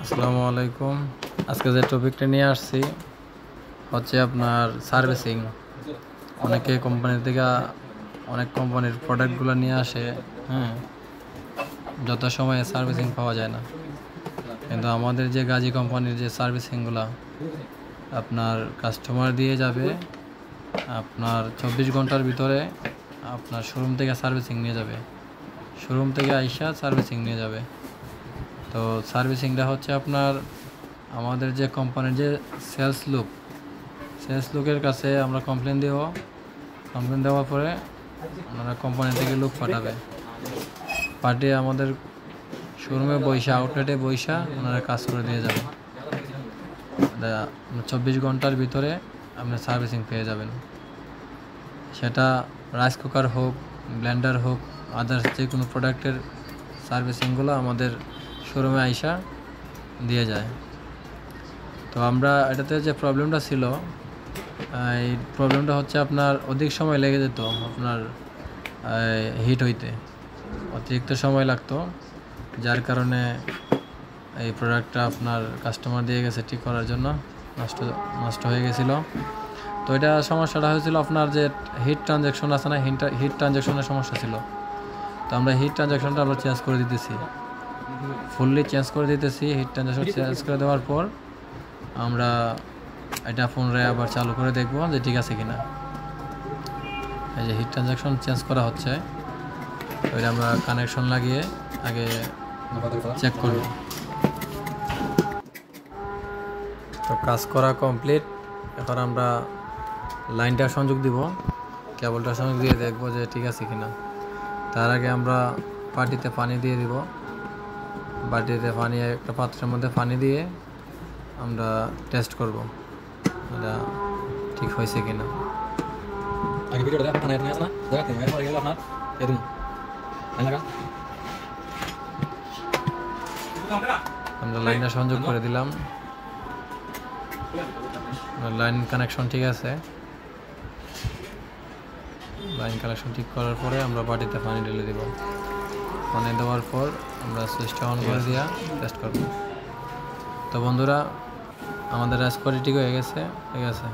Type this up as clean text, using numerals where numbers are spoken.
আসসালামু আলাইকুম। আজকে যে টপিকটা নিয়ে আসছি হচ্ছে আপনার সার্ভিসিং। অনেকে কোম্পানি থেকে অনেক কোম্পানির প্রোডাক্টগুলো নিয়ে আসে, হ্যাঁ, যত সময়ে সার্ভিসিং পাওয়া যায় না। কিন্তু আমাদের যে গাজী কোম্পানির যে সার্ভিসিংগুলো আপনার কাস্টমার দিয়ে যাবে, আপনার 24 ঘন্টার ভিতরে আপনার শোরুম থেকে সার্ভিসিং নিয়ে যাবে, শোরুম থেকে আইসা সার্ভিসিং নিয়ে যাবে। তো সার্ভিসিংটা হচ্ছে আপনার আমাদের যে কোম্পানির যে সেলস লুকের কাছে আমরা কমপ্লেন দেওয়ার পরে ওনারা কোম্পানি থেকে লুক পাঠিয়ে আমাদের শোরুমে আউটলেটে ওনারা কাজ করে দিয়ে যাবে। 24 ঘন্টার ভিতরে আপনি সার্ভিসিং পেয়ে যাবেন। সেটা রাইস কুকার হোক, ব্লেন্ডার হোক, আদার্স যে কোনো প্রোডাক্টের সার্ভিসিংগুলো আমাদের শোরুমে আইসা দিয়ে যায়। তো আমরা এটাতে যে প্রবলেমটা ছিল, এই প্রবলেমটা হচ্ছে আপনার অধিক সময় লেগে যেত, আপনার হিট হইতে অতিরিক্ত সময় লাগতো, যার কারণে এই প্রোডাক্টটা আপনার কাস্টমার দিয়ে গেছে ঠিক করার জন্য নষ্ট হয়ে গেছিলো। তো এটা সমস্যাটা হয়েছিল আপনার যে হিট ট্রানজ্যাকশন আছে না, হিট ট্রানজ্যাকশনের সমস্যা ছিল। তো আমরা হিট ট্রানজ্যাকশনটা আমরা চেঞ্জ করে দিতেছি, ফুললি চেঞ্জ করে দিতেছি। হিট ট্রানজ্যাকশন চেঞ্জ করে দেওয়ার পর আমরা এটা পুনরায় আবার চালু করে দেখবো যে ঠিক আছে কিনা। এই যে হিট ট্রানজ্যাকশন চেঞ্জ করা হচ্ছে, ওইটা আমরা কানেকশন লাগিয়ে আগে চেক করব। তো কাজ করা কমপ্লিট। এখন আমরা লাইনটা সংযোগ দিব, কেবলটা সংযোগ দিয়ে দেখবো যে ঠিক আছে কিনা। তার আগে আমরা বাটিতে পানি দিয়ে দিব। বাটিতে পানি, একটা পাত্রের মধ্যে পানি দিয়ে আমরা টেস্ট করব এটা ঠিক হয়েছে কিনা। আমরা লাইনটা সংযোগ করে দিলাম, লাইন কানেকশন ঠিক আছে। লাইন কানেকশন ঠিক করার পরে আমরা বাটিতে পানি ঢেলে দেব। পানি দেওয়ার পর আমরা সুইচটা অন করে দিয়া টেস্ট করব। তো বন্ধুরা, আমাদের রাইস কোয়ালিটি হয়ে গেছে, ঠিক আছে।